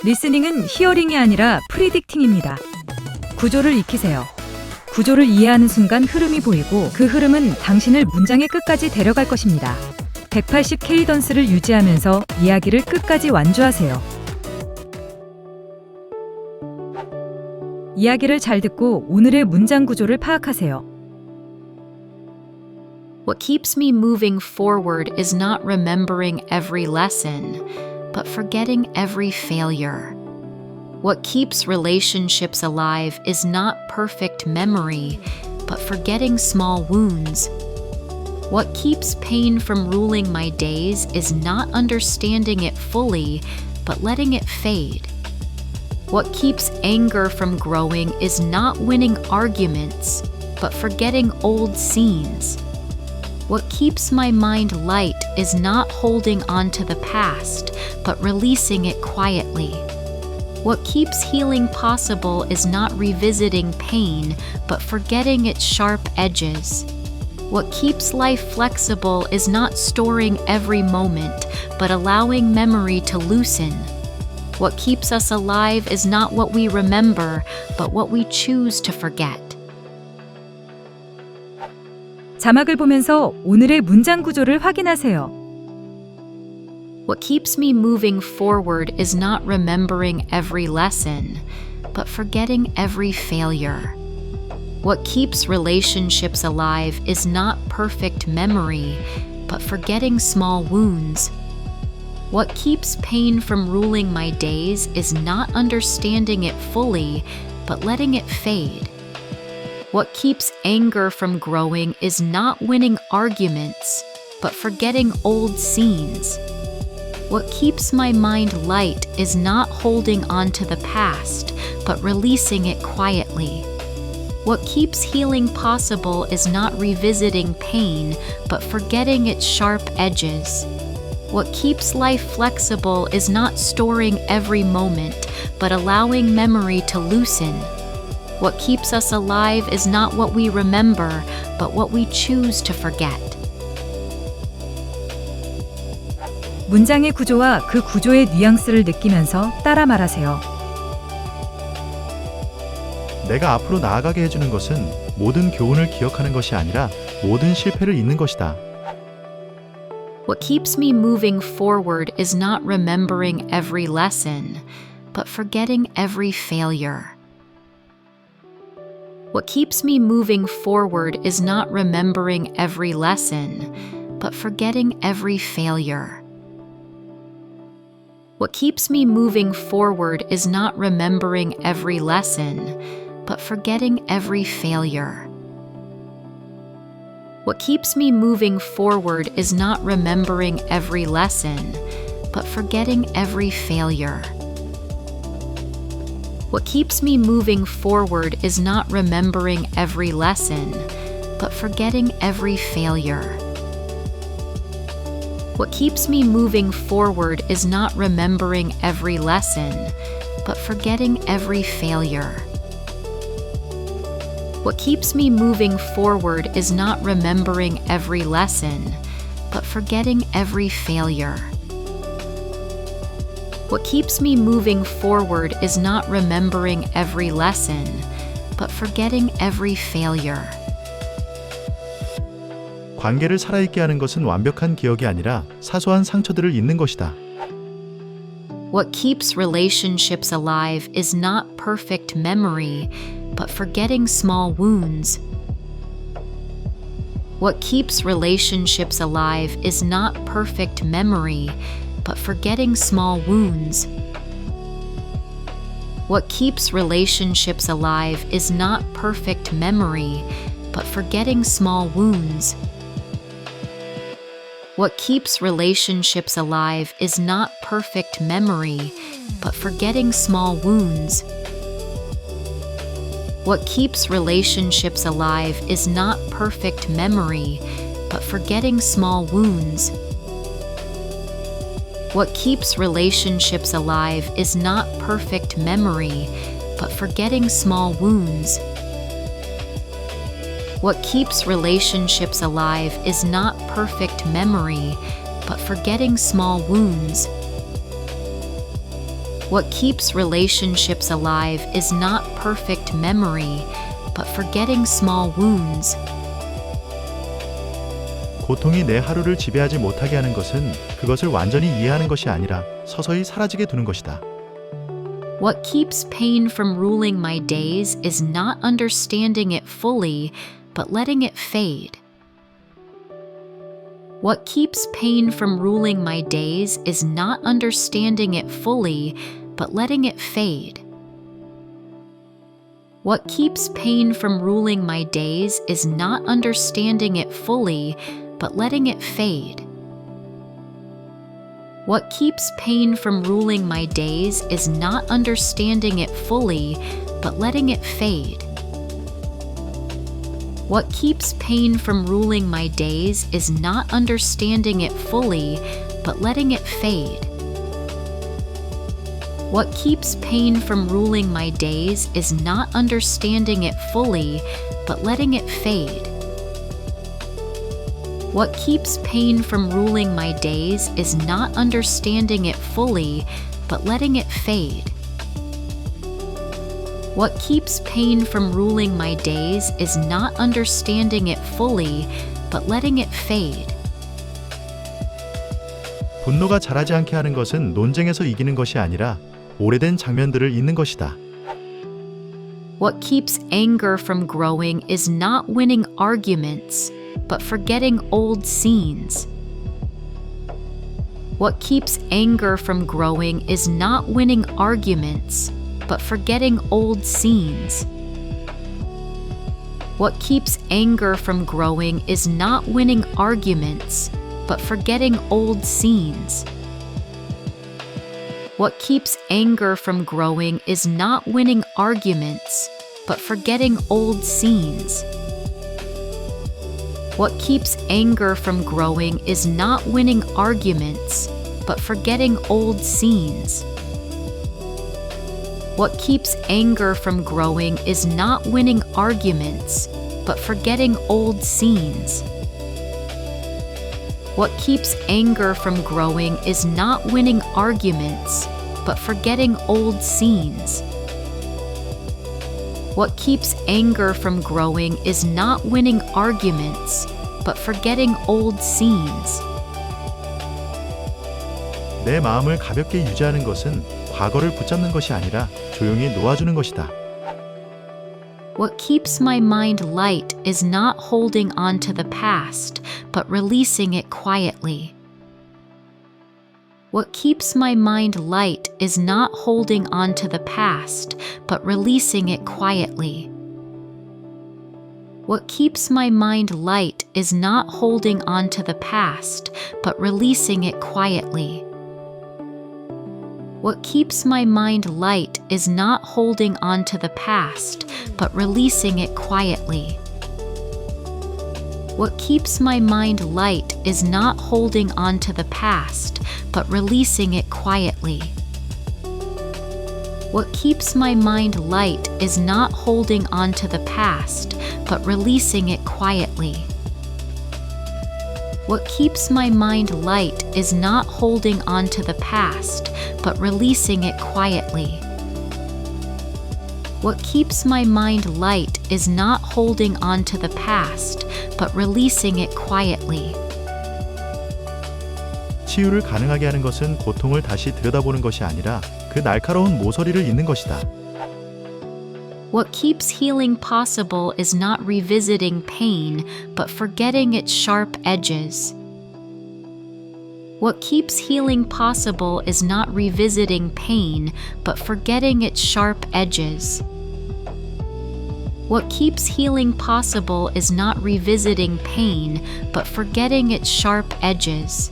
리스닝은 히어링이 아니라 프리딕팅입니다. 구조를 익히세요. 구조를 이해하는 순간 흐름이 보이고 그 흐름은 당신을 문장의 끝까지 데려갈 것입니다. 180 케이던스를 유지하면서 이야기를 끝까지 완주하세요. 이야기를 잘 듣고 오늘의 문장 구조를 파악하세요. What keeps me moving forward is not remembering every lesson, but forgetting every failure. What keeps relationships alive is not perfect memory, but forgetting small wounds. What keeps pain from ruling my days is not understanding it fully, but letting it fade. What keeps anger from growing is not winning arguments, but forgetting old scenes. What keeps my mind light is not holding on to the past, but releasing it quietly. What keeps healing possible is not revisiting pain, but forgetting its sharp edges. What keeps life flexible is not storing every moment, but allowing memory to loosen. What keeps us alive is not what we remember, but what we choose to forget. 자막을 보면서 오늘의 문장 구조를 확인하세요. What keeps me moving forward is not remembering every lesson, but forgetting every failure. What keeps relationships alive is not perfect memory, but forgetting small wounds. What keeps pain from ruling my days is not understanding it fully, but letting it fade. What keeps anger from growing is not winning arguments, but forgetting old scenes. What keeps my mind light is not holding on to the past, but releasing it quietly. What keeps healing possible is not revisiting pain, but forgetting its sharp edges. What keeps life flexible is not storing every moment, but allowing memory to loosen. What keeps us alive is not what we remember, but what we choose to forget. 문장의 구조와 그 구조의 뉘앙스를 느끼면서 따라 말하세요. 내가 앞으로 나아가게 해주는 것은 모든 교훈을 기억하는 것이 아니라 모든 실패를 잊는 것이다. What keeps me moving forward is not remembering every lesson, but forgetting every failure. What keeps me moving forward is not remembering every lesson, but forgetting every failure. What keeps me moving forward is not remembering every lesson, but forgetting every failure. What keeps me moving forward is not remembering every lesson, but forgetting every failure. What keeps me moving forward is not remembering every lesson, but forgetting every failure. What keeps me moving forward is not remembering every lesson, but forgetting every failure. What keeps me moving forward is not remembering every lesson, but forgetting every failure. What keeps me moving forward is not remembering every lesson, but forgetting every failure. 관계를 살아있게 하는 것은 완벽한 기억이 아니라 사소한 상처들을 잊는 것이다. What keeps relationships alive is not perfect memory, but forgetting small wounds. What keeps relationships alive is not perfect memory, but forgetting small wounds. What keeps relationships alive is not perfect memory, but forgetting small wounds. What keeps relationships alive is not perfect memory, but forgetting small wounds. What keeps relationships alive is not perfect memory, but forgetting small wounds. What keeps relationships alive is not perfect memory, but forgetting small wounds. What keeps relationships alive is not perfect memory, but forgetting small wounds. What keeps relationships alive is not perfect memory, but forgetting small wounds. 고통이 내 하루를 지배하지 못하게 하는 것은 그것을 완전히 이해하는 것이 아니라 서서히 사라지게 두는 것이다. What keeps pain from ruling my days is not understanding it fully, but letting it fade. What keeps pain from ruling my days is not understanding it fully, but letting it fade. What keeps pain from ruling my days is not understanding it fully, but letting it fade. What keeps pain from ruling my days is not understanding it fully, but letting it fade. What keeps pain from ruling my days is not understanding it fully, but letting it fade. What keeps pain from ruling my days is not understanding it fully, but letting it fade. What keeps pain from ruling my days is not understanding it fully, but letting it fade. What keeps pain from ruling my days is not understanding it fully, but letting it fade. 분노가 자라지 않게 하는 것은 논쟁에서 이기는 것이 아니라 오래된 장면들을 잊는 것이다. What keeps anger from growing is not winning arguments, but forgetting old scenes. What keeps anger from growing is not winning arguments, but forgetting old scenes. What keeps anger from growing is not winning arguments, but forgetting old scenes. What keeps anger from growing is not winning arguments, but forgetting old scenes. What keeps anger from growing is not winning arguments, but forgetting old scenes. What keeps anger from growing is not winning arguments, but forgetting old scenes. What keeps anger from growing is not winning arguments, but forgetting old scenes. What keeps anger from growing is not winning arguments, but forgetting old scenes. 내 마음을 가볍게 유지하는 것은 과거를 붙잡는 것이 아니라 조용히 놓아주는 것이다. What keeps my mind light is not holding on to the past, but releasing it quietly. What keeps my mind light is not holding on to the past, but releasing it quietly. What keeps my mind light is not holding on to the past, but releasing it quietly. What keeps my mind light is not holding on to the past, but releasing it quietly. What keeps my mind light is not holding on to the past, but releasing it quietly. What keeps my mind light is not holding on to the past, but releasing it quietly. What keeps my mind light is not holding on to the past, but releasing it quietly. What keeps my mind light is not holding on to the past, but releasing it quietly. 치유를 가능하게 하는 것은 고통을 다시 들여다보는 것이 아니라 그 날카로운 모서리를 잊는 것이다. What keeps healing possible is not revisiting pain, but forgetting its sharp edges. What keeps healing possible is not revisiting pain, but forgetting its sharp edges. What keeps healing possible is not revisiting pain, but forgetting its sharp edges.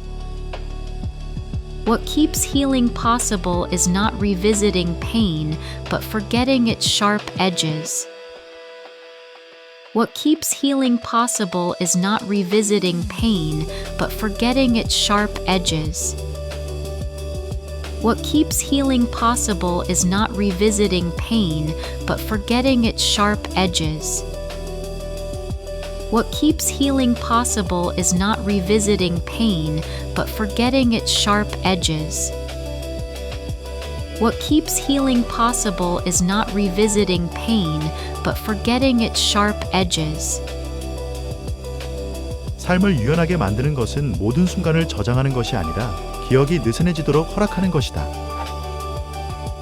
What keeps healing possible is not revisiting pain, but forgetting its sharp edges. What keeps healing possible is not revisiting pain, but forgetting its sharp edges. What keeps healing possible is not revisiting pain, but forgetting its sharp edges. What keeps healing possible is not revisiting pain, but forgetting its sharp edges. What keeps healing possible is not revisiting pain, but forgetting its sharp edges. 삶을 유연하게 만드는 것은 모든 순간을 저장하는 것이 아니라 기억이 느슨해지도록 허락하는 것이다.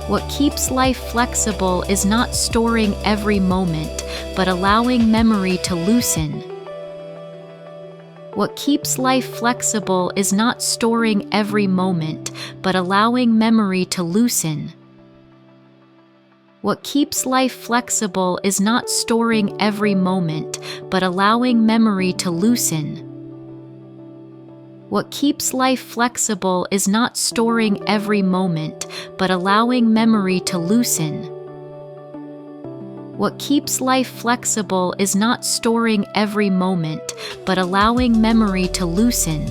What keeps life flexible is not storing every moment, but allowing memory to loosen. What keeps life flexible is not storing every moment, but allowing memory to loosen. What keeps life flexible is not storing every moment, but allowing memory to loosen. What keeps life flexible is not storing every moment, but allowing memory to loosen. What keeps life flexible is not storing every moment, but allowing memory to loosen.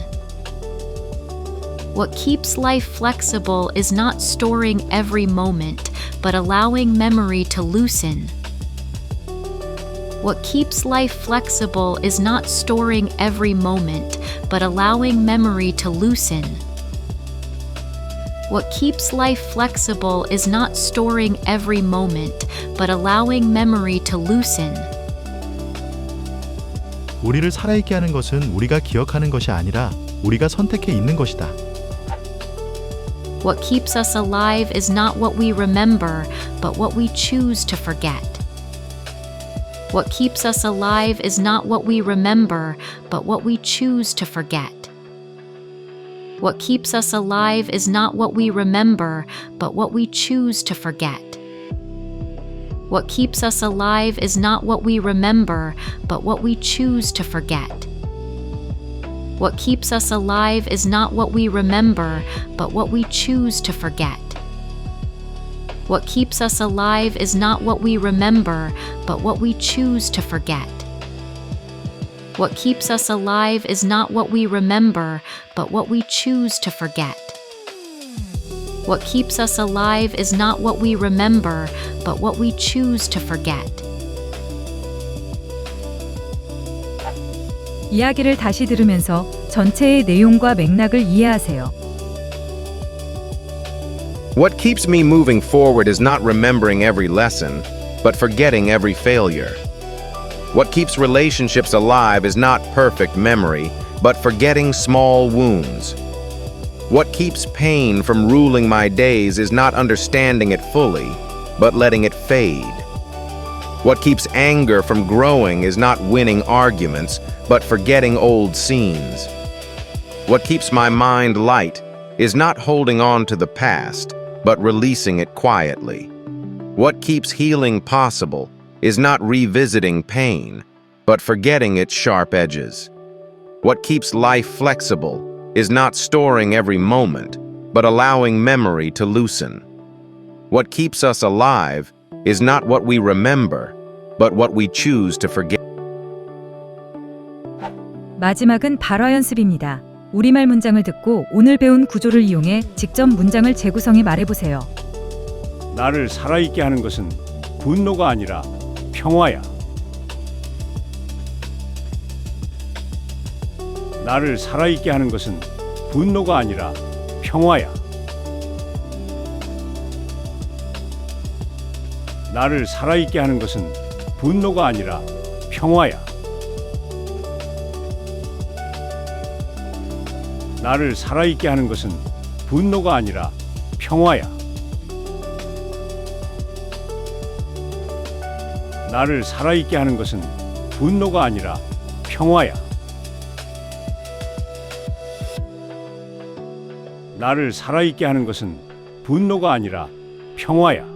What keeps life flexible is not storing every moment, but allowing memory to loosen. What keeps life flexible is not storing every moment, but allowing memory to loosen. What keeps life flexible is not storing every moment, but allowing memory to loosen. 우리를 살아있게 하는 것은 우리가 기억하는 것이 아니라 우리가 선택해 있는 것이다. What keeps us alive is not what we remember, but what we choose to forget. What keeps us alive is not what we remember, but what we choose to forget. What keeps us alive is not what we remember, but what we choose to forget. What keeps us alive is not what we remember, but what we choose to forget. What keeps us alive is not what we remember, but what we choose to forget. What keeps us alive is not what we remember, but what we choose to forget. What keeps us alive is not what we remember, but what we choose to forget. What keeps us alive is not what we remember, but what we choose to forget. 이야기를 다시 들으면서 전체의 내용과 맥락을 이해하세요. What keeps me moving forward is not remembering every lesson, but forgetting every failure. What keeps relationships alive is not perfect memory, but forgetting small wounds. What keeps pain from ruling my days is not understanding it fully, but letting it fade. What keeps anger from growing is not winning arguments, but forgetting old scenes. What keeps my mind light is not holding on to the past, but releasing it quietly. What keeps healing possible is not revisiting pain, but forgetting its sharp edges. What keeps life flexible is not storing every moment, but allowing memory to loosen. What keeps us alive is not what we remember, but what we choose to forget. 마지막은 발화 연습입니다. 우리말 문장을 듣고 오늘 배운 구조를 이용해 직접 문장을 재구성해 말해보세요. 나를 살아있게 하는 것은 분노가 아니라 평화야. 나를 살아있게 하는 것은 분노가 아니라 평화야. 나를 살아있게 하는 것은 분노가 아니라 평화야. 나를 살아있게 하는 것은 분노가 아니라 평화야. 나를 살아있게 하는 것은 분노가 아니라 평화야. 나를 살아있게 하는 것은 분노가 아니라 평화야.